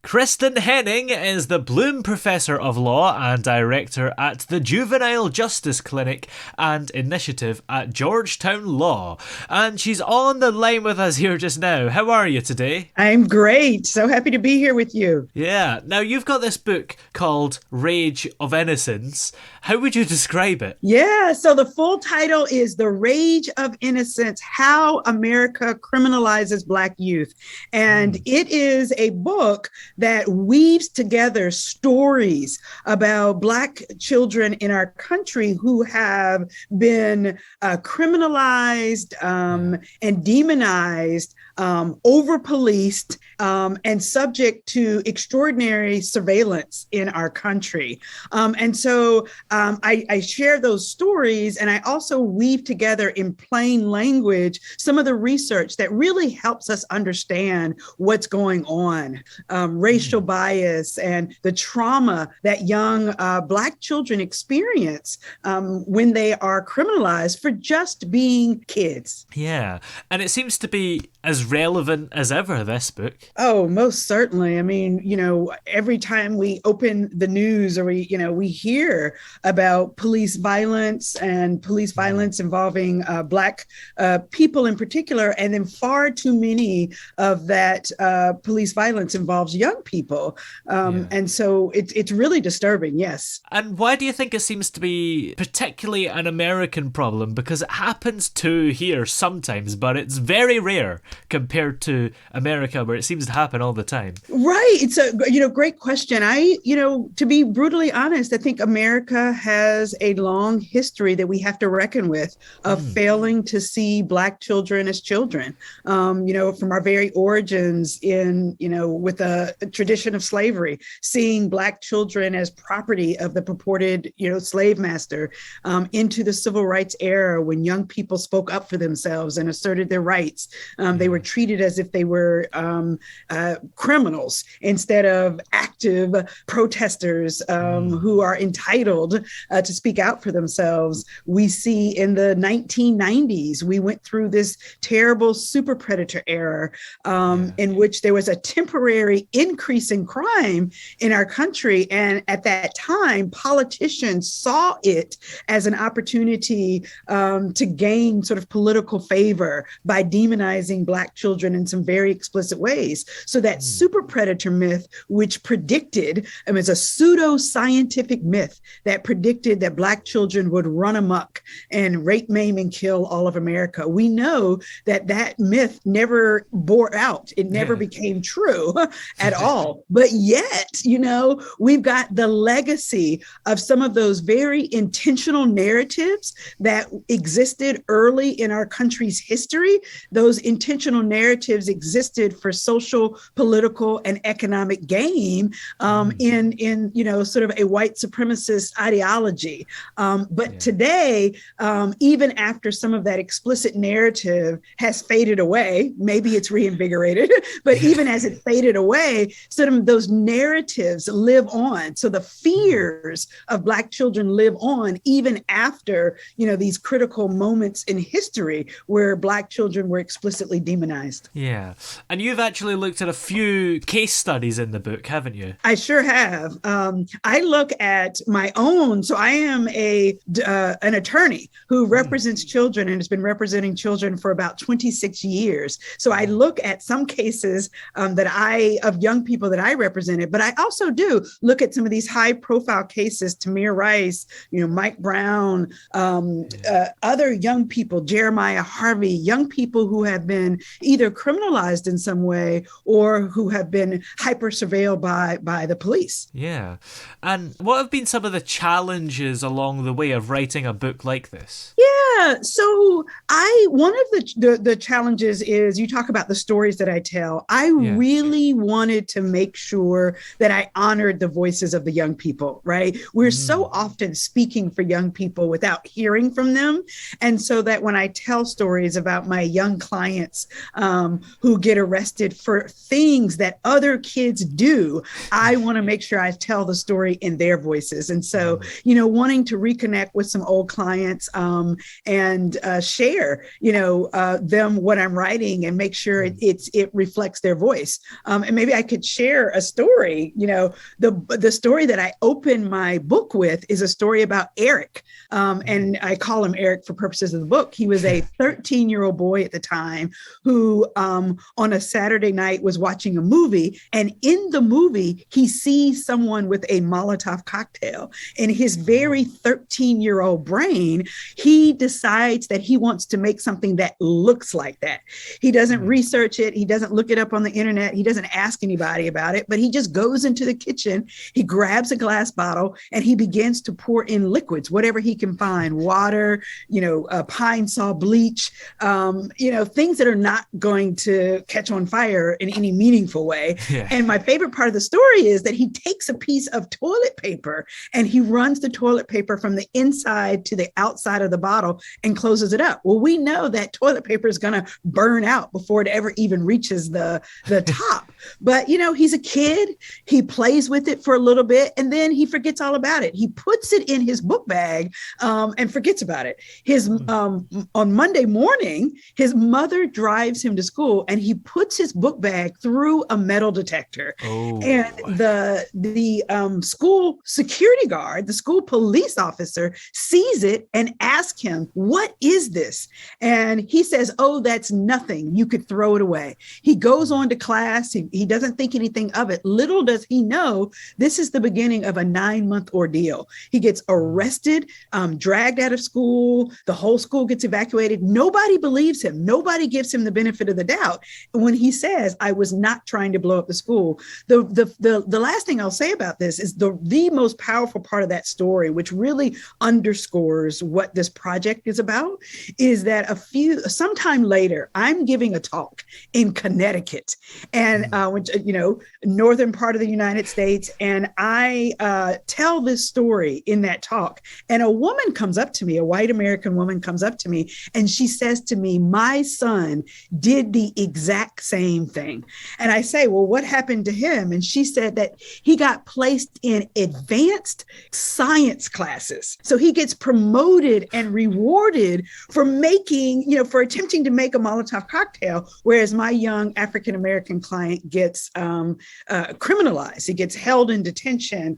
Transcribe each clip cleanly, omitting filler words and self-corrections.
Kristin Henning is the Blume Professor of Law and Director at the Juvenile Justice Clinic and Initiative at Georgetown Law. And she's on the line with us here just now. How are you today? I'm great. So happy to be here with you. Yeah. Now, you've got this book called Rage of Innocence. How would you describe it? Yeah. So the full title is The Rage of Innocence, How America Criminalizes Black Youth. And it is a book that weaves together stories about Black children in our country who have been criminalized and demonized, over-policed, and subject to extraordinary surveillance in our country. And so I share those stories, and I also weave together in plain language some of the research that really helps us understand what's going on, racial bias and the trauma that young Black children experience when they are criminalized for just being kids. Yeah, and it seems to be as relevant as ever, this book. Oh, most certainly. I mean, every time we open the news or we hear about police violence and police violence involving Black people in particular, and then far too many of that police violence involves young people. And so it's really disturbing, yes. And why do you think it seems to be particularly an American problem? Because it happens too here sometimes, but it's very rare compared to America, where it seems to happen all the time. Right. It's a great question. To be brutally honest, I think America has a long history that we have to reckon with of failing to see Black children as children. From our very origins with a tradition of slavery, seeing Black children as property of the purported, slave master, into the civil rights era when young people spoke up for themselves and asserted their rights. They were treated as if they were criminals instead of active protesters who are entitled to speak out for themselves. We see in the 1990s, we went through this terrible super predator era in which there was a temporary increase in crime in our country. And at that time, politicians saw it as an opportunity to gain sort of political favor by demonizing Black children in some very explicit ways. So that super predator myth, which predicted, it's a pseudo-scientific myth that predicted that Black children would run amok and rape, maim, and kill all of America. We know that myth never bore out. It never became true at all. But yet, we've got the legacy of some of those very intentional narratives that existed early in our country's history. Those intentional narratives existed for social, political, and economic gain in sort of a white supremacist ideology. But today, even after some of that explicit narrative has faded away, maybe it's reinvigorated, but even as it faded away, sort of those narratives live on. So the fears of Black children live on even after, these critical moments in history where Black children were explicitly demonized. Yeah. And you've actually looked at a few case studies in the book, haven't you? I sure have. I look at my own. So I am an attorney who represents children and has been representing children for about 26 years. So I look at some cases of young people that I represented, but I also do look at some of these high profile cases, Tamir Rice, Mike Brown, other young people, Jeremiah Harvey, young people who have been either criminalized in some way or who have been hyper surveilled by the police. Yeah. And what have been some of the challenges along the way of writing a book like this? Yeah. So one of the challenges is, you talk about the stories that I tell. I really wanted to make sure that I honored the voices of the young people, right? We're so often speaking for young people without hearing from them. And so that when I tell stories about my young clients who get arrested for things that other kids do. I want to make sure I tell the story in their voices. And so, wanting to reconnect with some old clients and share, them what I'm writing and make sure it reflects their voice. And maybe I could share a story. The story that I open my book with is a story about Eric. And I call him Eric for purposes of the book. He was a 13-year-old boy at the time who on a Saturday night was watching a movie. And in the movie, he sees someone with a Molotov cocktail. In his very 13-year-old brain, he decides that he wants to make something that looks like that. He doesn't research it. He doesn't look it up on the internet. He doesn't ask anybody about it, but he just goes into the kitchen. He grabs a glass bottle and he begins to pour in liquids, whatever he can find, water, pine saw, bleach, things that are not going to catch on fire in any meaningful way. Yeah. And my favorite part of the story is that he takes a piece of toilet paper and he runs the toilet paper from the inside to the outside of the bottle and closes it up. Well, we know that toilet paper is going to burn out before it ever even reaches the top. But, he's a kid. He plays with it for a little bit and then he forgets all about it. He puts it in his book bag and forgets about it. On Monday morning, his mother drives him to school and he puts his book bag through a metal detector. Oh. And the school security guard, the school police officer sees it and asks him, "What is this?" And he says, "Oh, that's nothing. You could throw it away." He goes on to class. He doesn't think anything of it. Little does he know, this is the beginning of a 9-month ordeal. He gets arrested, dragged out of school. The whole school gets evacuated. Nobody believes him. Nobody gives him the benefit of the doubt. And when he says, "I was not trying to blow up the school," the last thing I'll say about this is the most powerful part of that story, which really underscores what this project is about, is that sometime later, I'm giving a talk in Connecticut, and which northern part of the United States, and I tell this story in that talk, and a woman comes up to me, a white American woman comes up to me, and she says to me, "My son did the exact same thing." And I say, "Well, what happened to him?" And she said that he got placed in advanced science classes. So he gets promoted and rewarded for for attempting to make a Molotov cocktail, whereas my young African-American client gets criminalized. He gets held in detention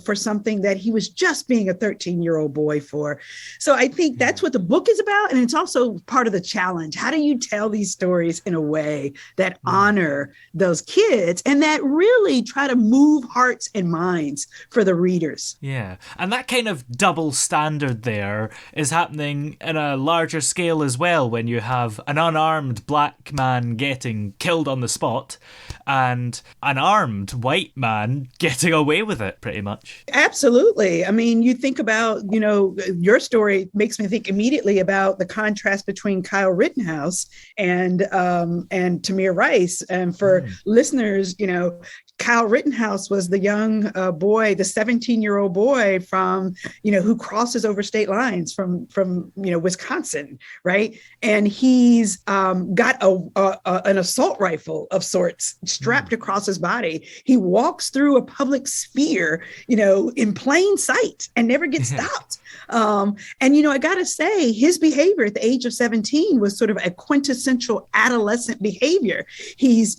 for something that he was just being a 13-year-old boy for. So I think that's what the book is about. And it's also part of the challenge. How do you tell these stories in a way that honor those kids and that really try to move hearts and minds for the readers? Yeah. And that kind of double standard there is happening in a larger scale as well, when you have an unarmed black man getting killed on the spot and an armed white man getting away with it, pretty much. Absolutely. I mean, you think about, your story makes me think immediately about the contrast between Kyle Rittenhouse and Tamir Rice. And for listeners, Kyle Rittenhouse was the young boy, the 17-year-old boy from, who crosses over state lines from Wisconsin, right? And he's got an assault rifle of sorts strapped across his body. He walks through a public sphere, in plain sight and never gets stopped. I got to say, his behavior at the age of 17 was sort of a quintessential adolescent behavior. He's,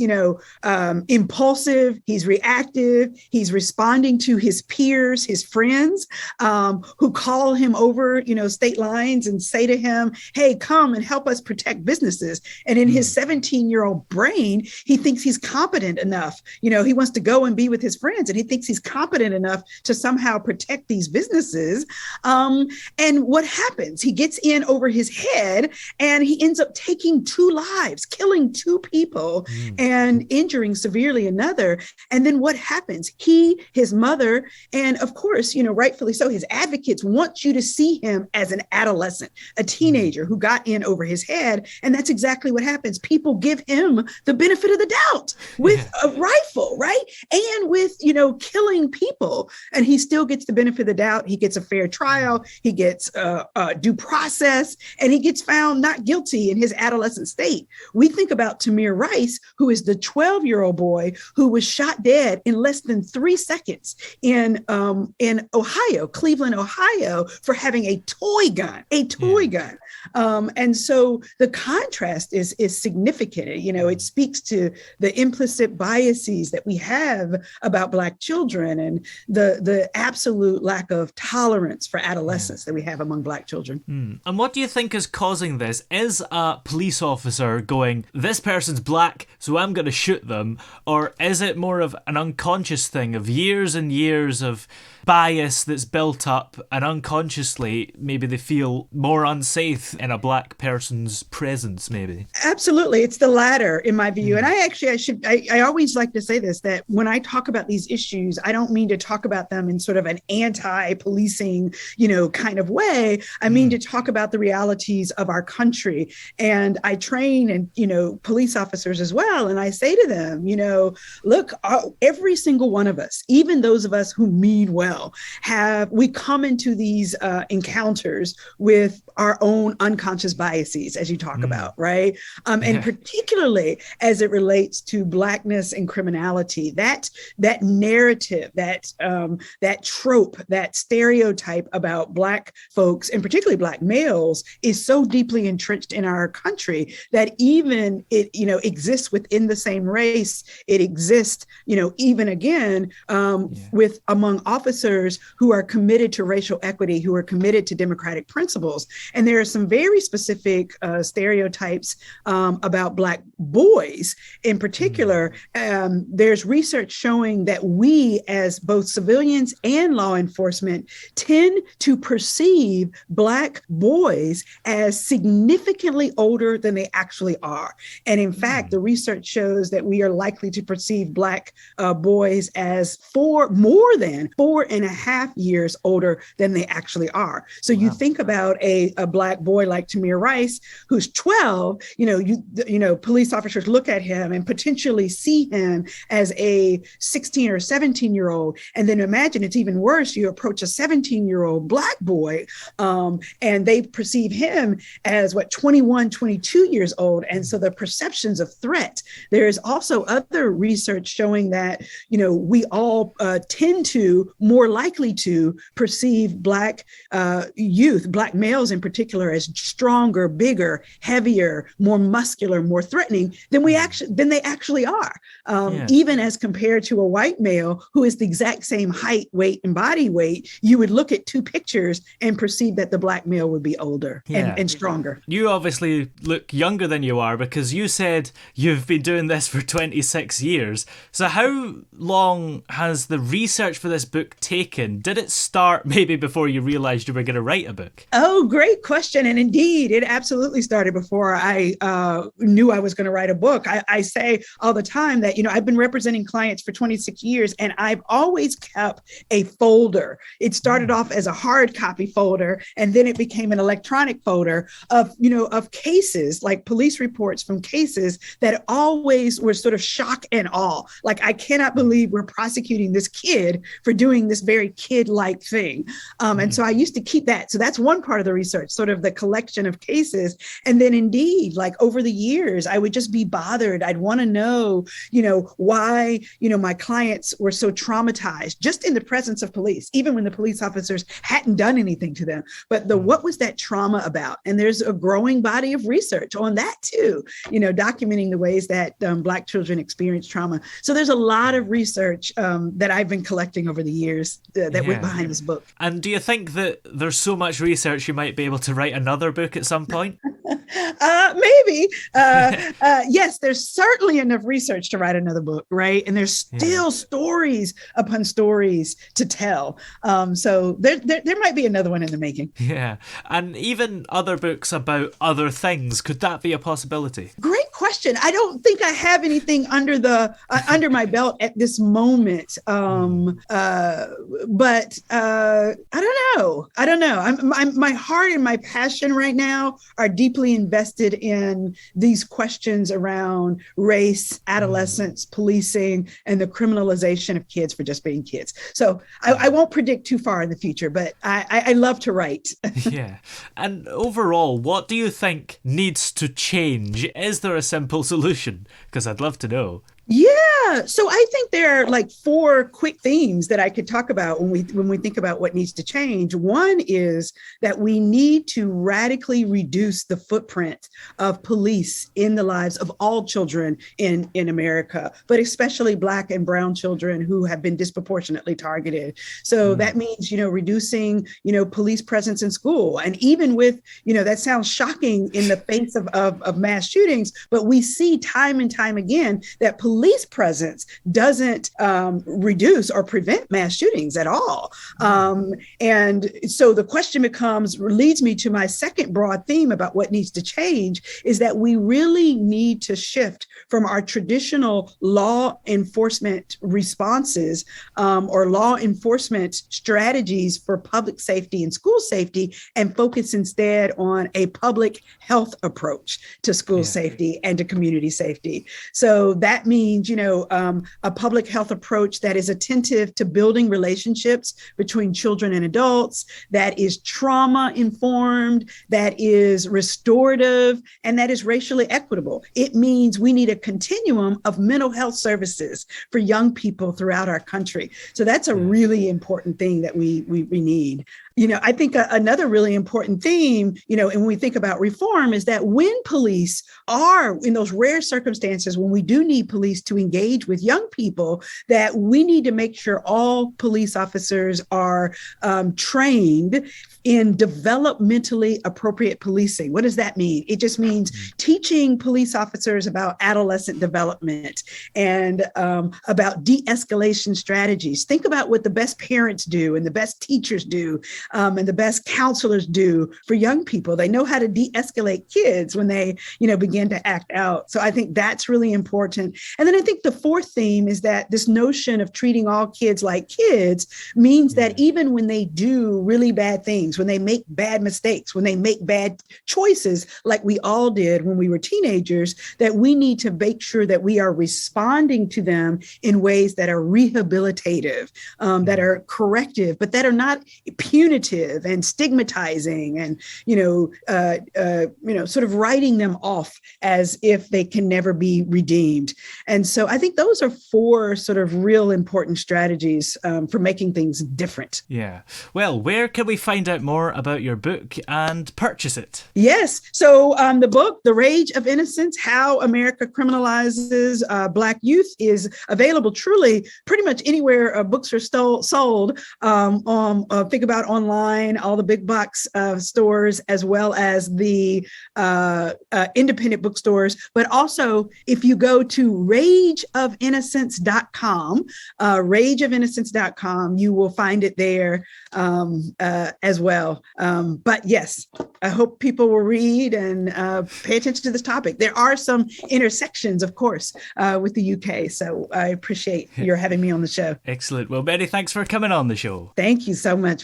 impulsive. He's reactive. He's responding to his peers, his friends, who call him over, state lines and say to him, "Hey, come and help us protect businesses." And in his 17-year-old brain, he thinks he's competent enough. He wants to go and be with his friends, and he thinks he's competent enough to somehow protect these businesses. And what happens? He gets in over his head and he ends up taking 2 lives, killing 2 people and injuring severely another. And then what happens? He, his mother, and of course, rightfully so, his advocates want you to see him as an adolescent, a teenager who got in over his head. And that's exactly what happens. People give him the benefit of the doubt with a rifle, right? And with, killing people, and he still gets the benefit of the doubt. He gets a fair trial, he gets due process, and he gets found not guilty in his adolescent state. We think about Tamir Rice, who is the 12-year-old boy who was shot dead in less than 3 seconds in Ohio, Cleveland, Ohio, for having a toy gun. And so the contrast is significant. It speaks to the implicit biases that we have about Black children and the absolute lack of tolerance for adolescence that we have among Black children. And what do you think is causing this? Is a police officer going, this person's Black, so I'm going to shoot them? Or is it more of an unconscious thing of years and years of bias that's built up, and unconsciously maybe they feel more unsafe in a Black person's presence, maybe? Absolutely. It's the latter, in my view. And I always like to say this, that when I talk about these issues, I don't mean to talk about them in sort of an anti-policing, kind of way. I mean to talk about the realities of our country. And I train police officers as well. And I say to them, look, every single one of us, even those of us who mean well, we come into these encounters with our own unconscious biases, as you talk about, right? And particularly as it relates to Blackness and criminality, that narrative, that trope, that stereotype about Black folks, and particularly Black males, is so deeply entrenched in our country that even it, exists within the same race. It exists, even again, with among officers who are committed to racial equity, who are committed to democratic principles. And there are some very specific stereotypes about Black boys in particular. There's research showing that we, as both civilians and law enforcement, tend to perceive Black boys as significantly older than they actually are. And in fact, the research shows that we are likely to perceive Black boys as more than 4.5 years older than they actually are. So you think about a Black boy like Tamir Rice, who's 12, police officers look at him and potentially see him as a 16 or 17-year-old. And then imagine it's even worse. You approach a 17-year-old Black boy and they perceive him as 21, 22 years old. And so the perceptions of threat. There is also other research showing that, we all tend to more likely to perceive Black youth, Black males in particular, as stronger, bigger, heavier, more muscular, more threatening than they actually are. Even as compared to a white male who is the exact same height, weight, and body weight, you would look at two pictures and perceive that the Black male would be older and stronger. You obviously look younger than you are, because you said you've been doing this for 26 years. So how long has the research for this book taken? Did it start maybe before you realized you were going to write a book? Oh, great question. And indeed, it absolutely started before I knew I was going to write a book. I say all the time that, I've been representing clients for 26 years, and I've always kept a folder. It started off as a hard copy folder, and then it became an electronic folder of cases, like police reports from cases that always were sort of shock and awe. Like, I cannot believe we're prosecuting this kid for doing this very kid-like thing. And so I used to keep that. So that's one part of the research, sort of the collection of cases. And then indeed, like over the years, I would just be bothered. I'd want to know, why, my clients were so traumatized just in the presence of police, even when the police officers hadn't done anything to them. But what was that trauma about? And there's a growing body of research on that too, documenting the ways that Black children experience trauma. So there's a lot of research that I've been collecting over the years that went behind this book. And do you think that there's so much research you might be able to write another book at some point? Maybe. Yes, there's certainly enough research to write another book, right? And there's still stories upon stories to tell. So there might be another one in the making. Yeah. And even other books about other things, could that be a possibility? Great question. I don't think I have anything under my belt at this moment. But I don't know. My heart and my passion right now are deeply invested in these questions around race, adolescence, policing, and the criminalization of kids for just being kids. So I won't predict too far in the future, but I love to write. Yeah. And overall, what do you think needs to change? Is there a simple solution? Because I'd love to know. Yeah. So I think there are like 4 quick themes that I could talk about when we think about what needs to change. One is that we need to radically reduce the footprint of police in the lives of all children in America, but especially Black and brown children who have been disproportionately targeted. So that means, reducing, police presence in school. And even with, that sounds shocking in the face of mass shootings, but we see time and time again that police presence doesn't reduce or prevent mass shootings at all. And so the question leads me to my second broad theme about what needs to change, is that we really need to shift from our traditional law enforcement responses or law enforcement strategies for public safety and school safety, and focus instead on a public health approach to school safety and to community safety. So that means, a public health approach that is attentive to building relationships between children and adults, that is trauma informed, that is restorative, and that is racially equitable. It means we need a continuum of mental health services for young people throughout our country. So that's a really important thing that we need. I think another really important theme, and when we think about reform, is that when police are in those rare circumstances when we do need police to engage with young people, that we need to make sure all police officers are trained in developmentally appropriate policing. What does that mean? It just means teaching police officers about adolescent development and about de-escalation strategies. Think about what the best parents do and the best teachers do and the best counselors do for young people. They know how to de-escalate kids when they, begin to act out. So I think that's really important. And then I think the fourth theme is that this notion of treating all kids like kids means that even when they do really bad things, when they make bad mistakes, when they make bad choices, like we all did when we were teenagers, that we need to make sure that we are responding to them in ways that are rehabilitative, that are corrective, but that are not punitive and stigmatizing and, sort of writing them off as if they can never be redeemed. And so I think those are 4 sort of real important strategies for making things different. Yeah. Well, where can we find out more about your book and purchase it? Yes. So the book, The Rage of Innocence, How America Criminalizes Black Youth, is available truly pretty much anywhere books are sold. Think about online, all the big box stores, as well as the independent bookstores. But also, if you go to rageofinnocence.com, rageofinnocence.com, you will find it there as well. But yes, I hope people will read and pay attention to this topic. There are some intersections, of course, with the UK. So I appreciate your having me on the show. Excellent. Well, Mary, thanks for coming on the show. Thank you so much.